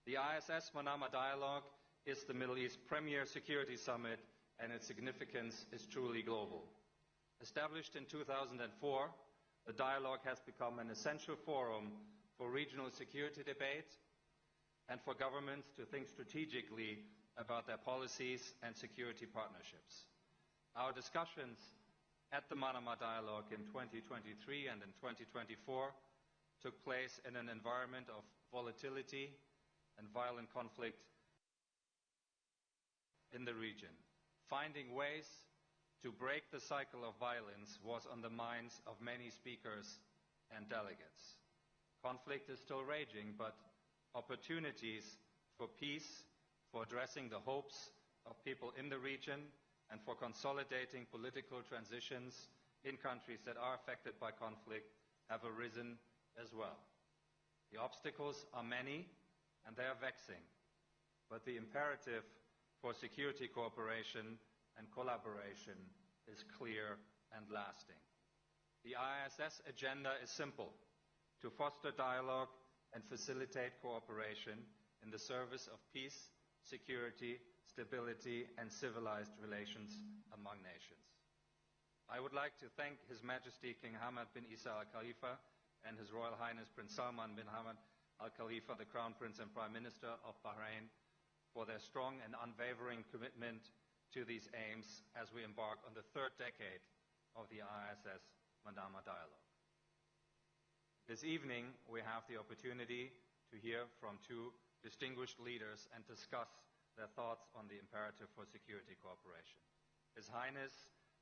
The ISS Manama Dialogue is the Middle East's premier security summit, and its significance is truly global. Established in 2004, the dialogue has become an essential forum for regional security debate and for governments to think strategically about their policies and security partnerships. Our discussions at the Manama Dialogue in 2023 and in 2024 took place in an environment of volatility and violent conflict in the region. Finding ways to break the cycle of violence was on the minds of many speakers and delegates. Conflict is still raging, but opportunities for peace, for addressing the hopes of people in the region, and for consolidating political transitions in countries that are affected by conflict have arisen as well. The obstacles are many and they are vexing, but the imperative for security cooperation and collaboration is clear and lasting. The ISS agenda is simple: to foster dialogue and facilitate cooperation in the service of peace, security, stability and civilized relations among nations. I would like to thank His Majesty King Hamad bin Isa Al Khalifa and His Royal Highness Prince Salman bin Hamad Al Khalifa, the Crown Prince and Prime Minister of Bahrain, for their strong and unwavering commitment to these aims as we embark on the third decade of the ISS Manama Dialogue. This evening, we have the opportunity to hear from two distinguished leaders and discuss their thoughts on the imperative for security cooperation. His Highness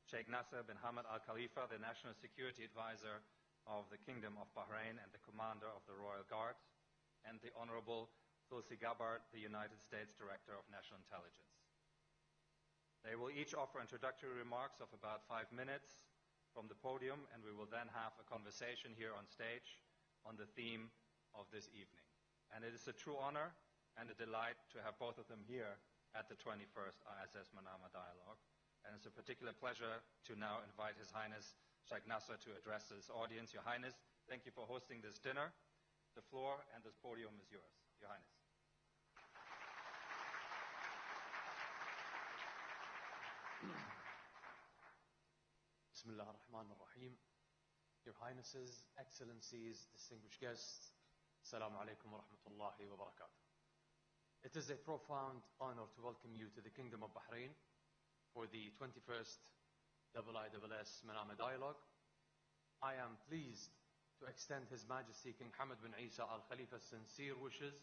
Sheikh Nasser bin Hamad Al Khalifa, the National Security Advisor of the Kingdom of Bahrain and the Commander of the Royal Guard, and the Honorable Tulsi Gabbard, the United States Director of National Intelligence. They will each offer introductory remarks of about 5 minutes from the podium, and we will then have a conversation here on stage on the theme of this evening. And it is a true honor and a delight to have both of them here at the 21st ISS Manama Dialogue. And it's a particular pleasure to now invite His Highness Sheikh Nasser to address this audience. Your Highness, thank you for hosting this dinner. The floor and this podium is yours, Your Highness. Bismillah ar-Rahman ar-Rahim. Your Highnesses, Excellencies, distinguished guests, Assalamu alaikum wa rahmatullahi wa barakatuh. It is a profound honor to welcome you to the Kingdom of Bahrain for the 21st IISS Manama Dialogue. I am pleased to extend His Majesty King Hamad bin Isa Al Khalifa's sincere wishes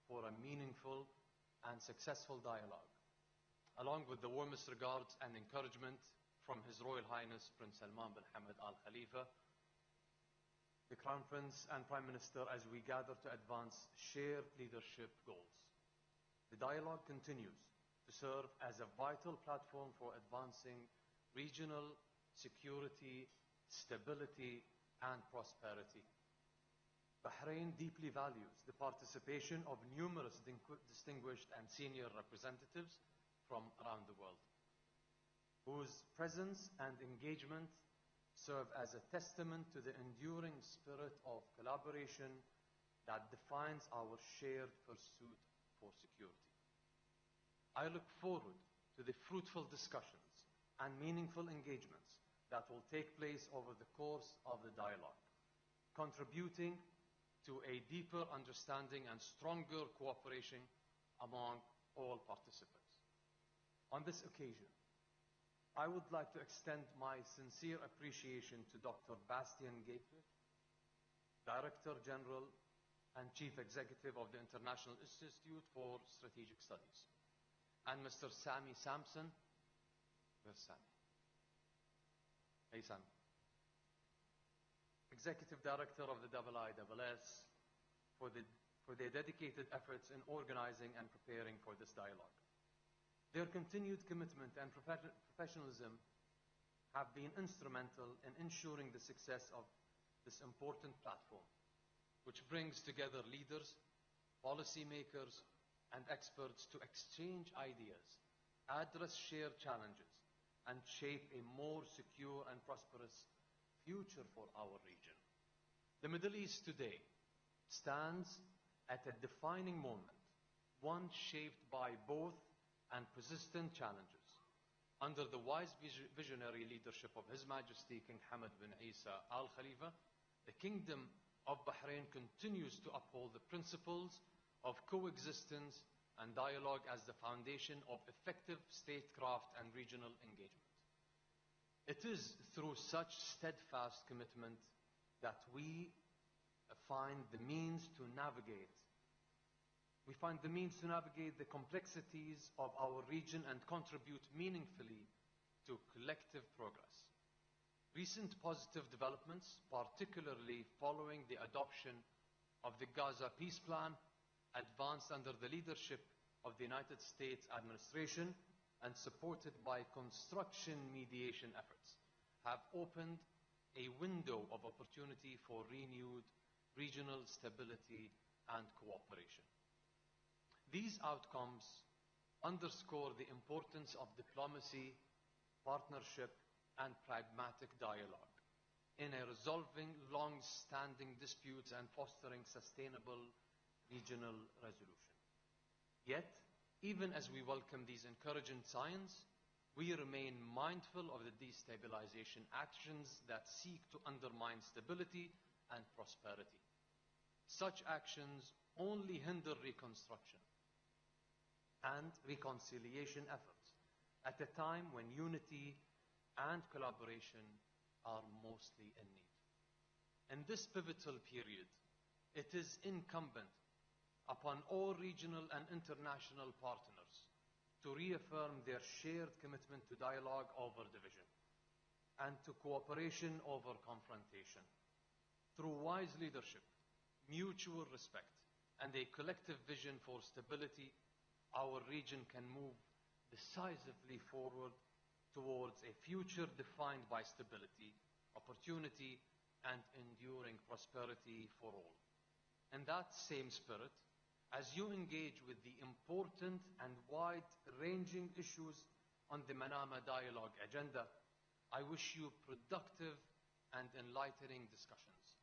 for a meaningful and successful dialogue, along with the warmest regards and encouragement from His Royal Highness Prince Salman bin Hamad Al Khalifa, the Crown Prince and Prime Minister, as we gather to advance shared leadership goals. The dialogue continues to serve as a vital platform for advancing regional security, stability and prosperity. Bahrain deeply values the participation of numerous distinguished and senior representatives from around the world, whose presence and engagement serve as a testament to the enduring spirit of collaboration that defines our shared pursuit for security. I look forward to the fruitful discussions and meaningful engagements that will take place over the course of the dialogue, contributing to a deeper understanding and stronger cooperation among all participants. On this occasion, I would like to extend my sincere appreciation to Dr. Bastian Gabriel, Director General and Chief Executive of the International Institute for Strategic Studies, and Mr. Sami Sampson. Where's Sami? Hey, Sami. Executive Director of the IISS, for their dedicated efforts in organizing and preparing for this dialogue. Their continued commitment and professionalism have been instrumental in ensuring the success of this important platform, which brings together leaders, policymakers, and experts to exchange ideas, address shared challenges, and shape a more secure and prosperous future for our region. The Middle East today stands at a defining moment one shaped by both and persistent challenges. Under the wise visionary leadership of His Majesty King Hamad bin Isa Al Khalifa, the Kingdom of Bahrain continues to uphold the principles of coexistence and dialogue as the foundation of effective statecraft and regional engagement. It is through such steadfast commitment that we find the means to navigate the complexities of our region and contribute meaningfully to collective progress. Recent positive developments, particularly following the adoption of the Gaza Peace Plan, advanced under the leadership of the United States administration and supported by construction mediation efforts, have opened a window of opportunity for renewed regional stability and cooperation. These outcomes underscore the importance of diplomacy, partnership, and pragmatic dialogue in resolving long-standing disputes and fostering sustainable regional resolution. Yet, even as we welcome these encouraging signs, we remain mindful of the destabilization actions that seek to undermine stability and prosperity. Such actions only hinder reconstruction and reconciliation efforts at a time when unity and collaboration are mostly in need. In this pivotal period, it is incumbent upon all regional and international partners to reaffirm their shared commitment to dialogue over division and to cooperation over confrontation. Through wise leadership, mutual respect, and a collective vision for stability, our region can move decisively forward towards a future defined by stability, opportunity, and enduring prosperity for all. In that same spirit, as you engage with the important and wide-ranging issues on the Manama Dialogue agenda, I wish you productive and enlightening discussions.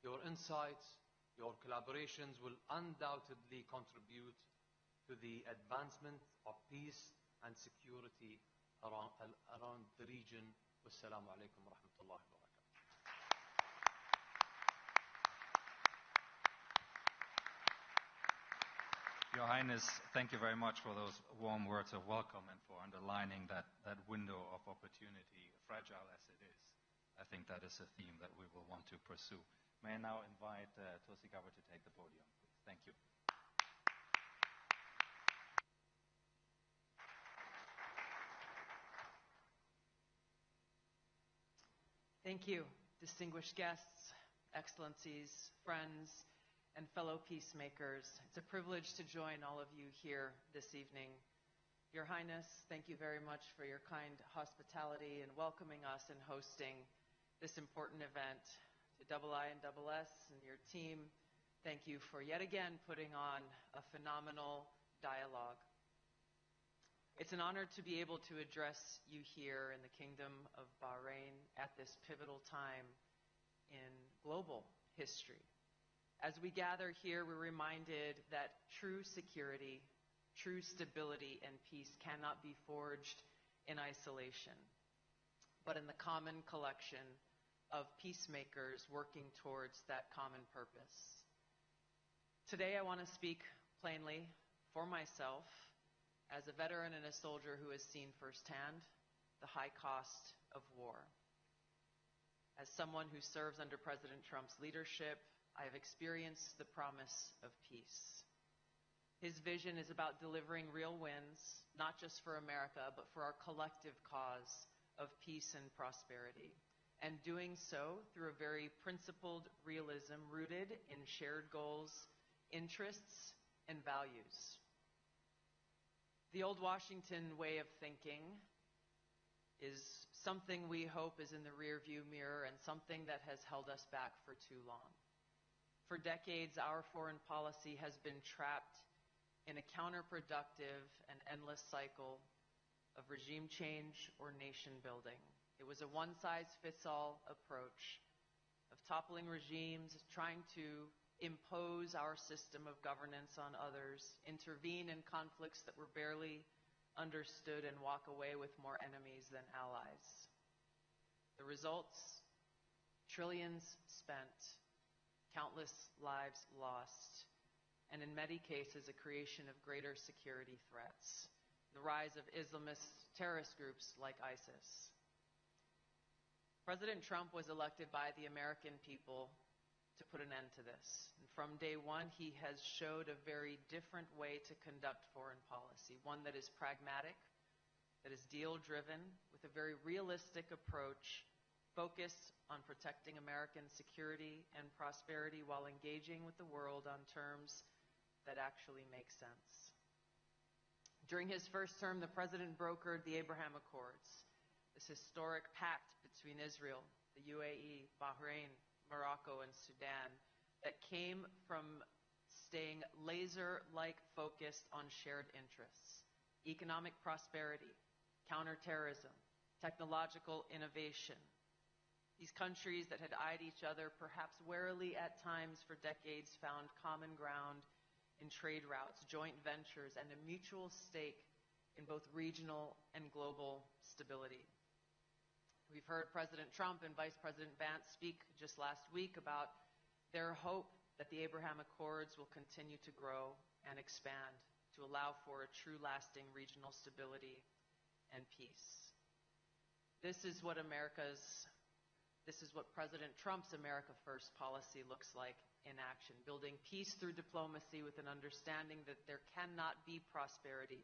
Your insights, your collaborations will undoubtedly contribute to the advancement of peace and security around the region. Wassalamu alaikum wa rahmatullahi wa barakatuh. Your Highness, thank you very much for those warm words of welcome and for underlining that window of opportunity, fragile as it is. I think that is a theme that we will want to pursue. May I now invite Tosi Gabbard to take the podium, please. Thank you. Thank you, distinguished guests, excellencies, friends, and fellow peacemakers. It's a privilege to join all of you here this evening. Your Highness, thank you very much for your kind hospitality in welcoming us and hosting this important event. To II and SS and your team, thank you for yet again putting on a phenomenal dialogue. It's an honor to be able to address you here in the Kingdom of Bahrain at this pivotal time in global history. As we gather here, we're reminded that true security, true stability, and peace cannot be forged in isolation, but in the common collection of peacemakers working towards that common purpose. Today, I want to speak plainly for myself, as a veteran and a soldier who has seen firsthand the high cost of war. As someone who serves under President Trump's leadership, I have experienced the promise of peace. His vision is about delivering real wins, not just for America, but for our collective cause of peace and prosperity, and doing so through a very principled realism rooted in shared goals, interests, and values. The old Washington way of thinking is something we hope is in the rearview mirror and something that has held us back for too long. For decades, our foreign policy has been trapped in a counterproductive and endless cycle of regime change or nation building. It was a one-size-fits-all approach of toppling regimes, trying to impose our system of governance on others, intervene in conflicts that were barely understood, and walk away with more enemies than allies. The results? Trillions spent, countless lives lost, and in many cases, a creation of greater security threats. The rise of Islamist terrorist groups like ISIS. President Trump was elected by the American people to put an end to this. And from day one, he has showed a very different way to conduct foreign policy, one that is pragmatic, that is deal-driven, with a very realistic approach focused on protecting American security and prosperity while engaging with the world on terms that actually make sense. During his first term, the president brokered the Abraham Accords, this historic pact between Israel, the UAE, Bahrain, Morocco, and Sudan that came from staying laser-like focused on shared interests: economic prosperity, counterterrorism, technological innovation. These countries that had eyed each other perhaps warily at times for decades found common ground in trade routes, joint ventures, and a mutual stake in both regional and global stability. We've heard President Trump and Vice President Vance speak just last week about their hope that the Abraham Accords will continue to grow and expand to allow for a true lasting regional stability and peace. This is what President Trump's America First policy looks like in action, building peace through diplomacy with an understanding that there cannot be prosperity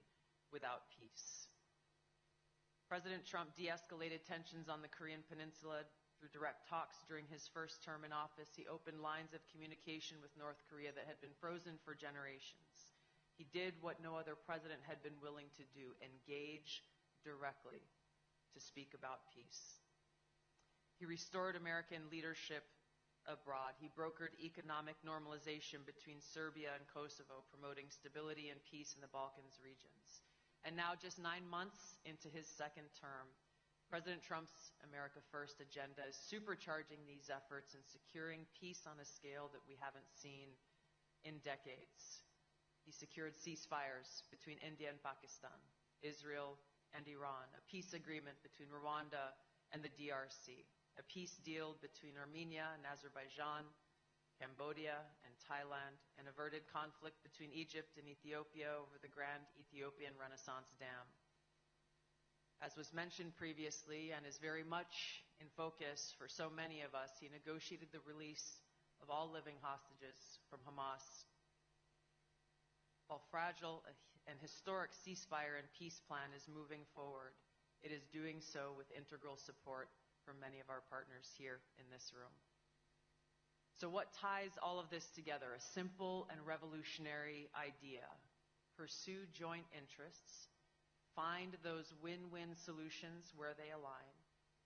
without peace. President Trump de-escalated tensions on the Korean Peninsula through direct talks during his first term in office. He opened lines of communication with North Korea that had been frozen for generations. He did what no other president had been willing to do: engage directly to speak about peace. He restored American leadership abroad. He brokered economic normalization between Serbia and Kosovo, promoting stability and peace in the Balkans regions. And now, just 9 months into his second term, President Trump's America First agenda is supercharging these efforts and securing peace on a scale that we haven't seen in decades. He secured ceasefires between India and Pakistan, Israel and Iran, a peace agreement between Rwanda and the DRC, a peace deal between Armenia and Azerbaijan, Cambodia and Thailand, and averted conflict between Egypt and Ethiopia over the Grand Ethiopian Renaissance Dam. As was mentioned previously and is very much in focus for so many of us, he negotiated the release of all living hostages from Hamas. While fragile, an historic ceasefire and peace plan is moving forward, it is doing so with integral support from many of our partners here in this room. So what ties all of this together? A simple and revolutionary idea: pursue joint interests, find those win-win solutions where they align,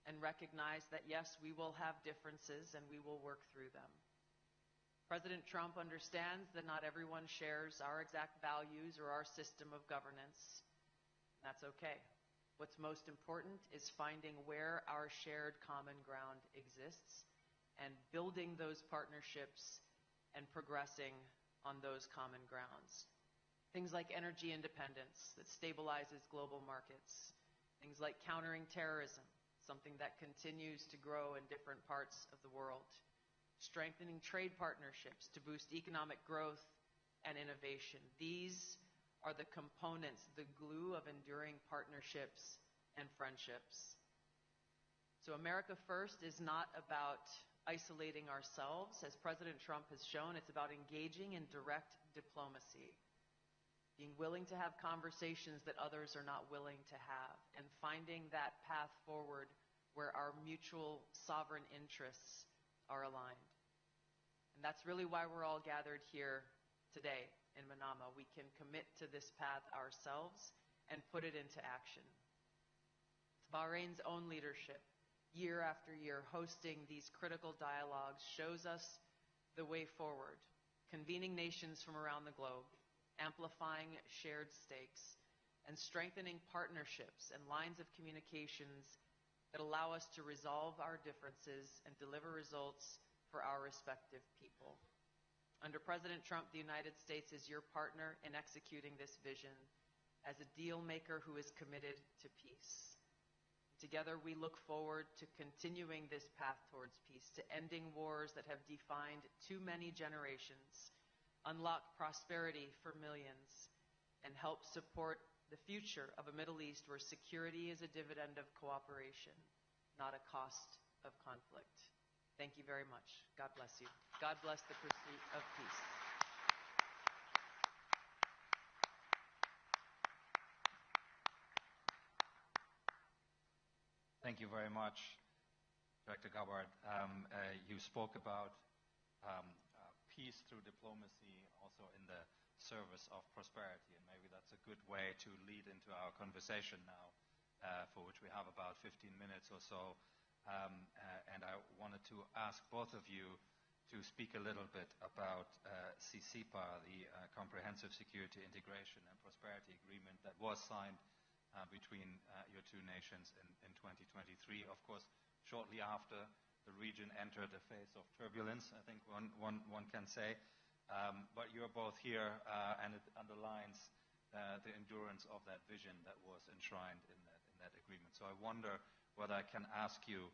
and recognize that yes, we will have differences and we will work through them. President Trump understands that not everyone shares our exact values or our system of governance. That's okay. What's most important is finding where our shared common ground exists and building those partnerships and progressing on those common grounds. Things like energy independence that stabilizes global markets. Things like countering terrorism, something that continues to grow in different parts of the world. Strengthening trade partnerships to boost economic growth and innovation. These are the components, the glue of enduring partnerships and friendships. So America First is not about isolating ourselves, as President Trump has shown. It's about engaging in direct diplomacy, being willing to have conversations that others are not willing to have, and finding that path forward where our mutual sovereign interests are aligned. And that's really why we're all gathered here today in Manama. We can commit to this path ourselves and put it into action. Bahrain's own leadership, year after year, hosting these critical dialogues, shows us the way forward, convening nations from around the globe, amplifying shared stakes, and strengthening partnerships and lines of communications that allow us to resolve our differences and deliver results for our respective people. Under President Trump, the United States is your partner in executing this vision as a deal maker who is committed to peace. Together, we look forward to continuing this path towards peace, to ending wars that have defined too many generations, unlock prosperity for millions, and help support the future of a Middle East where security is a dividend of cooperation, not a cost of conflict. Thank you very much. God bless you. God bless the pursuit of peace. Thank you very much, Director Gabbard. You spoke about peace through diplomacy also in the service of prosperity, and maybe that's a good way to lead into our conversation now, for which we have about 15 minutes or so. And I wanted to ask both of you to speak a little bit about CCPA, the Comprehensive Security Integration and Prosperity Agreement that was signed between your two nations in 2023. Of course, shortly after the region entered a phase of turbulence, I think one can say. But you're both here, and it underlines the endurance of that vision that was enshrined in that agreement. So I wonder whether I can ask you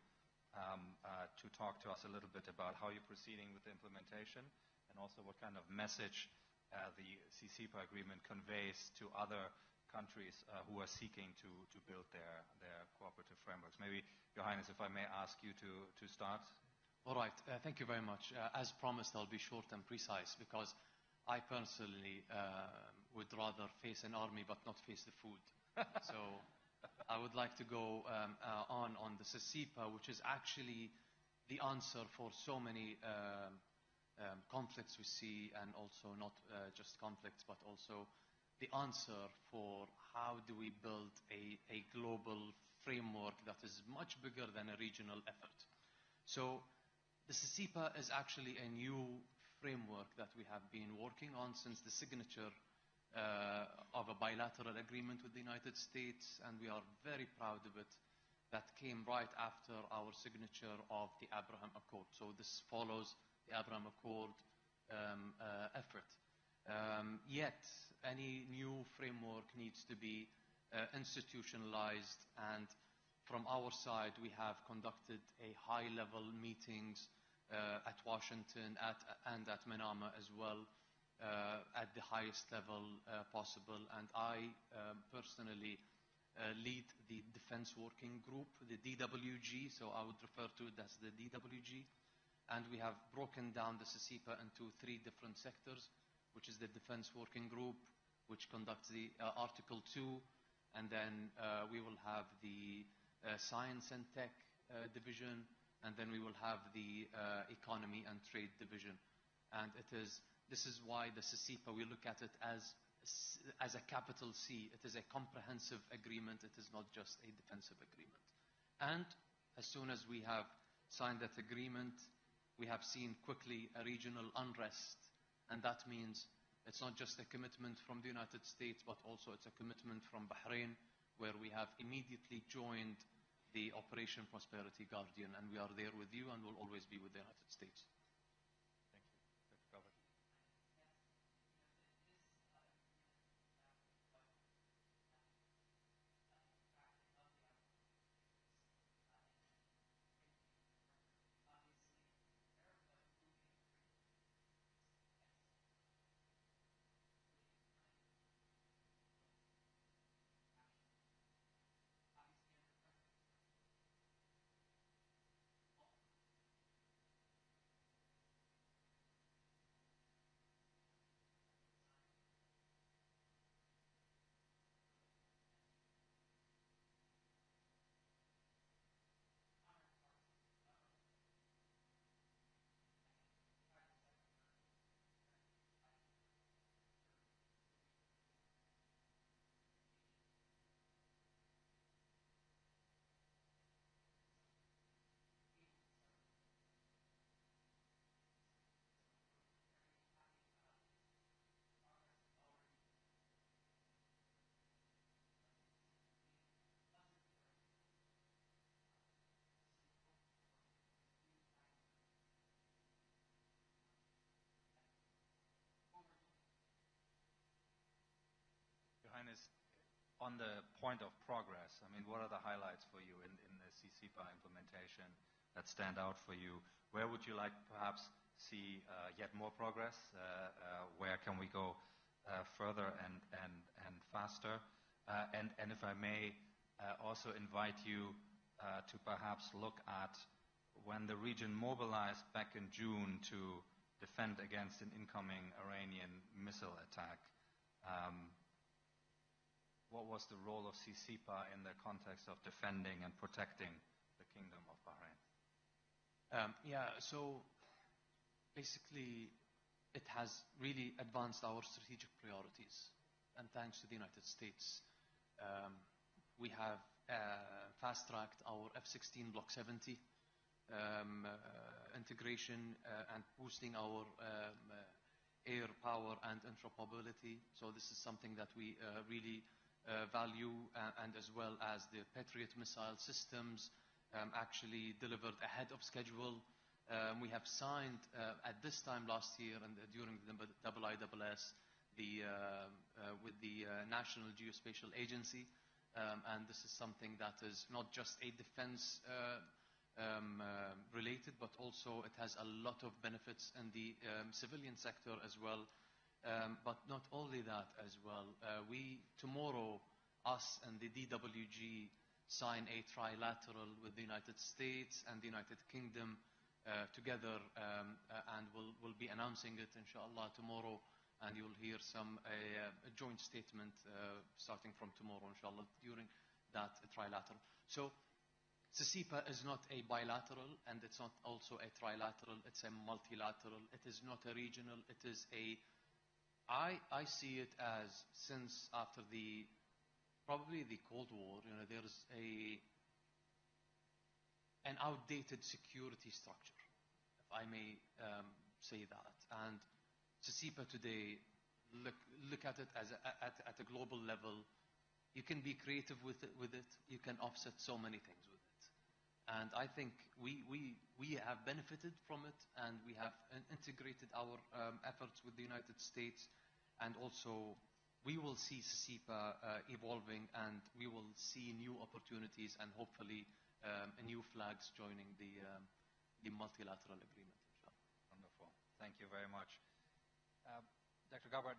to talk to us a little bit about how you're proceeding with the implementation, and also what kind of message the CCPA agreement conveys to other countries who are seeking to build their cooperative frameworks. Maybe, Your Highness, if I may ask you to start. All right. Thank you very much. As promised, I'll be short and precise, because I personally would rather face an army but not face the food. So I would like to go on the CCPA, which is actually the answer for so many conflicts we see, and also not just conflicts, but also the answer for how do we build a global framework that is much bigger than a regional effort. So the CCPA is actually a new framework that we have been working on since the signature of a bilateral agreement with the United States, and we are very proud of it. That came right after our signature of the Abraham Accord. So this follows the Abraham Accord effort. Yet, any new framework needs to be institutionalized, and from our side, we have conducted a high-level meetings at Washington and at Manama as well, at the highest level possible. And I personally lead the Defense Working Group, the DWG, so I would refer to it as the DWG. And we have broken down the CCPA into 3 different sectors, which is the Defense Working Group, which conducts the Article 2, and then we will have the Science and Tech Division, and then we will have the Economy and Trade Division. And this is why the CCPA, we look at it as a capital C. It is a comprehensive agreement. It is not just a defensive agreement. And as soon as we have signed that agreement, we have seen quickly a regional unrest. And that means it's not just a commitment from the United States, but also it's a commitment from Bahrain, where we have immediately joined the Operation Prosperity Guardian, and we are there with you and will always be with the United States. Thank you. Dr. Gabbard. on the point of progress, I mean, what are the highlights for you in the CCPA implementation that stand out for you? Where would you like perhaps see yet more progress? Where can we go further and faster? And if I may also invite you to perhaps look at when the region mobilized back in June to defend against an incoming Iranian missile attack. What was the role of CCPA in the context of defending and protecting the Kingdom of Bahrain? So basically it has really advanced our strategic priorities. And thanks to the United States, we have fast-tracked our F-16 Block 70 integration and boosting our air power and interoperability. So this is something that we really value, and as well as the Patriot missile systems actually delivered ahead of schedule. We have signed at this time last year and during the IISS with the National Geospatial Agency, and this is something that is not just a defense related, but also it has a lot of benefits in the civilian sector as well. But not only that as well, tomorrow, us and the DWG sign a trilateral with the United States and the United Kingdom together, and we'll be announcing it inshallah tomorrow, and you'll hear a joint statement starting from tomorrow inshallah during that trilateral. So CCPA is not a bilateral, and it's not also a trilateral, it's a multilateral. It is not a regional, it is I see it as, since after probably the Cold War, there's an outdated security structure, if I may say that. And CCPA today, look at it as at a global level. You can be creative with it. You can offset so many things with it. And I think we have benefited from it, and we have integrated our efforts with the United States, and also we will see CCPA evolving, and we will see new opportunities and hopefully new flags joining the multilateral agreement. Wonderful. Thank you very much. Dr. Gabbard,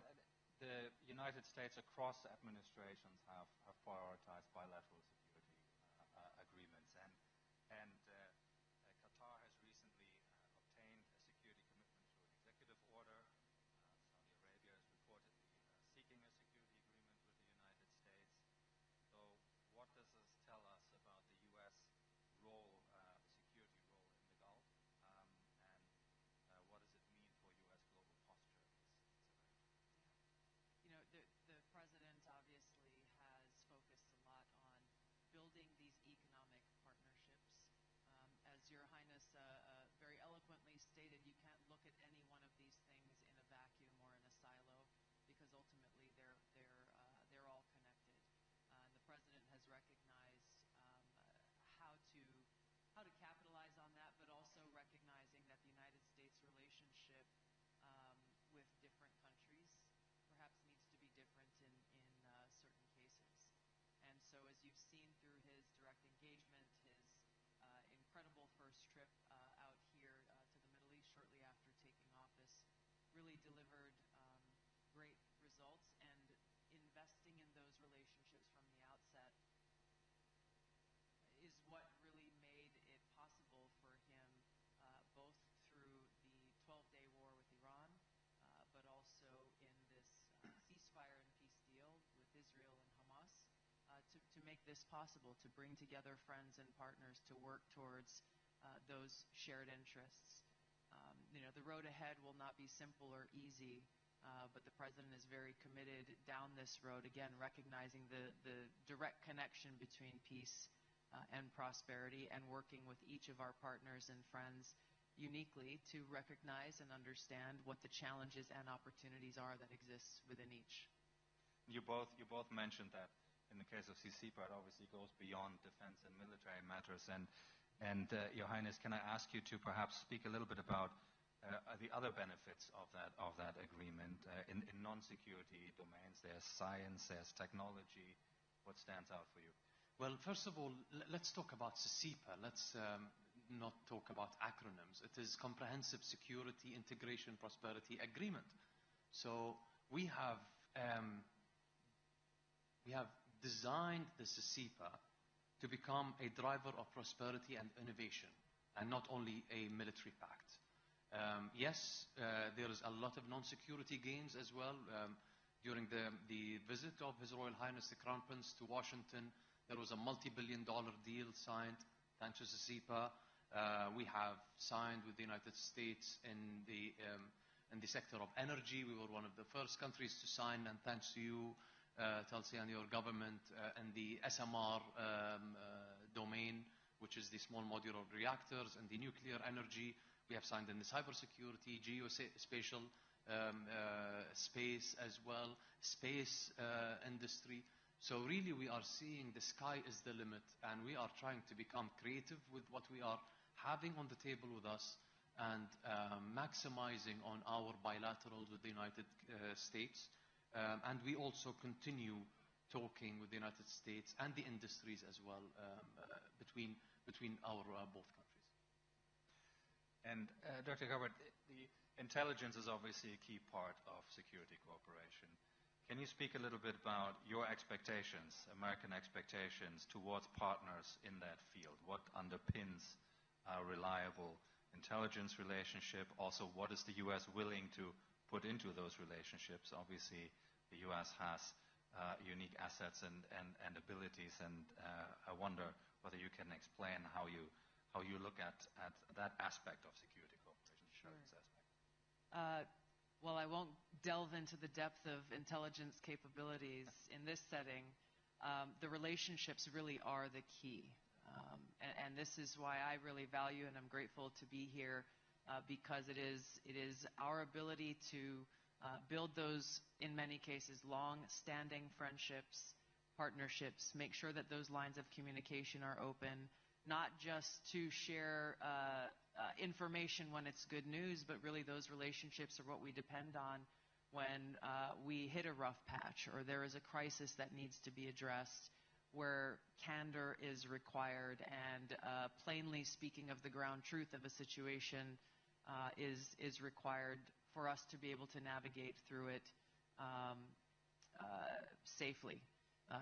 the United States across administrations have prioritized bilateral security agreements, and Qatar has recently obtained a security commitment through an executive order. Saudi Arabia is reportedly seeking a security agreement with the United States. So what does this tell us about the U.S. role, security role in the Gulf, and what does it mean for U.S. global posture in this event? The president obviously has focused a lot on building these economic partnerships. As Your Highness very eloquently stated, you can't look at any one of these things in a vacuum or in a silo, because ultimately they're all connected. The president has recognized how to capitalize on that, but also recognizing that the United States relationship with different countries perhaps needs to be different in certain cases. And so as you've seen through his direct engagement, his incredible first trip out here to the Middle East shortly after taking office really delivered great results, and investing in those relationships from the outset is what really made it possible for him, both through the 12-day war with Iran, but also in this ceasefire and peace deal with Israel and Hamas, to make this possible, to bring together friends and partners to work towards those shared interests. The road ahead will not be simple or easy, but the president is very committed down this road, again, recognizing the direct connection between peace and prosperity, and working with each of our partners and friends uniquely to recognize and understand what the challenges and opportunities are that exist within each. You both mentioned that in the case of CCPA, it obviously goes beyond defense and military matters. And Your Highness, can I ask you to perhaps speak a little bit about the other benefits of that agreement in non-security domains? There's science, there's technology. what stands out for you? Well, first of all, let's talk about CEPA. Let's not talk about acronyms. It is Comprehensive Security, Integration, Prosperity Agreement. So we have designed this CEPA to become a driver of prosperity and innovation, and not only a military pact. Yes, there is a lot of non-security gains as well. During the visit of His Royal Highness the Crown Prince to Washington, there was a multi-billion-dollar deal signed thanks to the CEPA. We have signed with the United States in the sector of energy. We were one of the first countries to sign, and thanks to you, Tulsi, and your government, in the SMR domain, which is the small modular reactors, and the nuclear energy. We have signed in the cybersecurity, geospatial space as well, space industry. So really we are seeing the sky is the limit, and we are trying to become creative with what we are having on the table with us, and maximizing on our bilaterals with the United States. And we also continue talking with the United States and the industries as well, between our both countries. And Dr. Gabbard, the intelligence is obviously a key part of security cooperation. Can you speak a little bit about your expectations, American expectations, towards partners in that field? What underpins a reliable intelligence relationship? Also, what is the U.S. willing to put into those relationships? Obviously, the U.S. has unique assets and abilities, and I wonder whether you can explain how you look at that aspect of security cooperation. Sure. Well, I won't delve into the depth of intelligence capabilities in this setting. The relationships really are the key. And this is why I really value and I'm grateful to be here, because it is our ability to build those, in many cases, long-standing friendships, partnerships, make sure that those lines of communication are open, not just to share information when it's good news, but really those relationships are what we depend on when we hit a rough patch or there is a crisis that needs to be addressed, where candor is required, and plainly speaking of the ground truth of a situation is required for us to be able to navigate through it safely.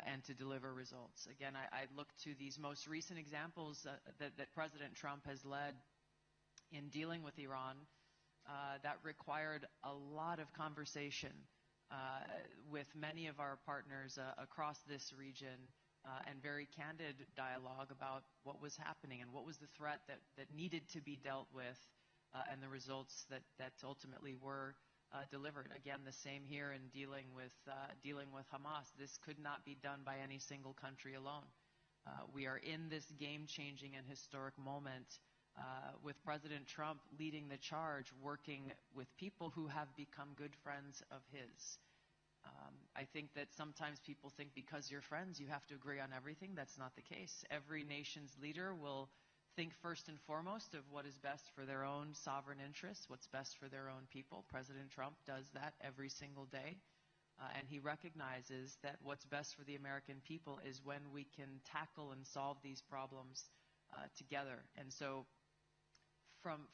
And to deliver results. Again, I look to these most recent examples that President Trump has led in dealing with Iran that required a lot of conversation with many of our partners across this region, and very candid dialogue about what was happening and what was the threat that needed to be dealt with, and the results that ultimately were delivered. Again, the same here in dealing with Hamas. This could not be done by any single country alone. We are in this game-changing and historic moment with President Trump leading the charge, working with people who have become good friends of his. I think that sometimes people think because you're friends, you have to agree on everything. That's not the case. Every nation's leader will think first and foremost of what is best for their own sovereign interests, what's best for their own people. President Trump does that every single day. And he recognizes that what's best for the American people is when we can tackle and solve these problems together. And so from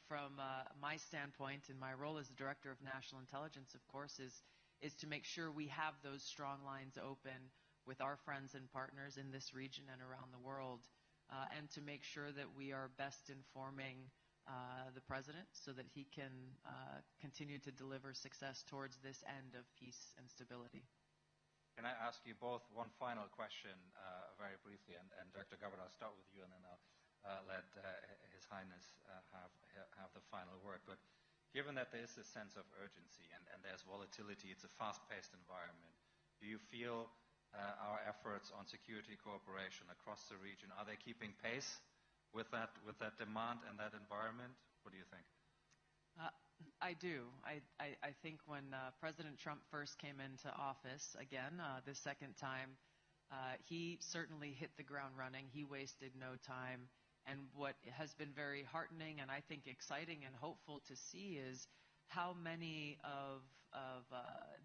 my standpoint, and my role as the Director of National Intelligence, of course, is to make sure we have those strong lines open with our friends and partners in this region and around the world, and to make sure that we are best informing the President so that he can continue to deliver success towards this end of peace and stability. Can I ask you both one final question very briefly? And Dr. Gabbard, I'll start with you, and then I'll let His Highness have the final word. But given that there is this sense of urgency and there's volatility, it's a fast-paced environment, do you feel our efforts on security cooperation across the region, are they keeping pace with that demand and that environment? What do you think? I do. I think when President Trump first came into office, again, the second time, he certainly hit the ground running. He wasted no time. And what has been very heartening and I think exciting and hopeful to see is how many of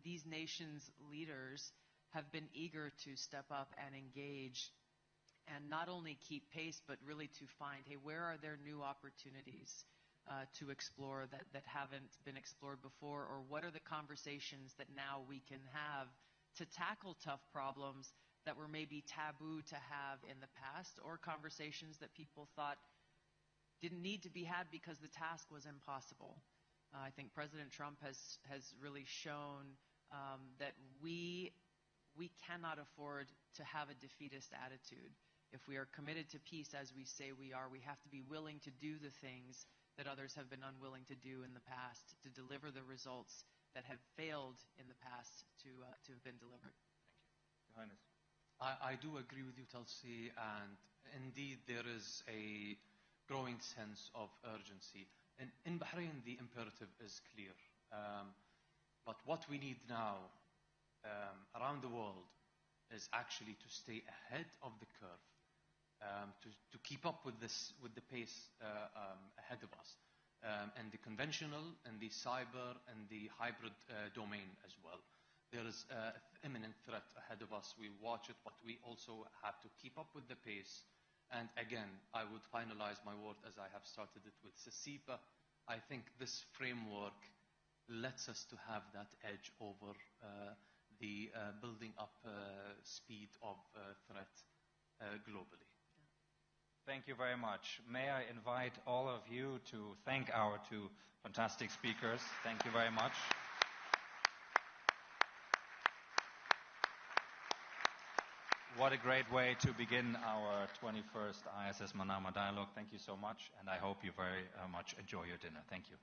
these nations' leaders have been eager to step up and engage and not only keep pace, but really to find, hey, where are there new opportunities to explore that haven't been explored before, or what are the conversations that now we can have to tackle tough problems that were maybe taboo to have in the past, or conversations that people thought didn't need to be had because the task was impossible. I think President Trump has really shown that we cannot afford to have a defeatist attitude. If we are committed to peace as we say we are, we have to be willing to do the things that others have been unwilling to do in the past to deliver the results that have failed in the past to have been delivered. Your Highness. I do agree with you, Tulsi, and indeed there is a growing sense of urgency. In Bahrain, the imperative is clear. But what we need now around the world is actually to stay ahead of the curve, to keep up with the pace ahead of us, and the conventional, and the cyber, and the hybrid domain as well. There is an imminent threat ahead of us. We watch it, but we also have to keep up with the pace. And again, I would finalize my word as I have started it with CEPA. I think this framework lets us to have that edge over the building up speed of threat globally. Thank you very much. May I invite all of you to thank our two fantastic speakers. Thank you very much. What a great way to begin our 21st ISS Manama Dialogue. Thank you so much, and I hope you very much enjoy your dinner. Thank you.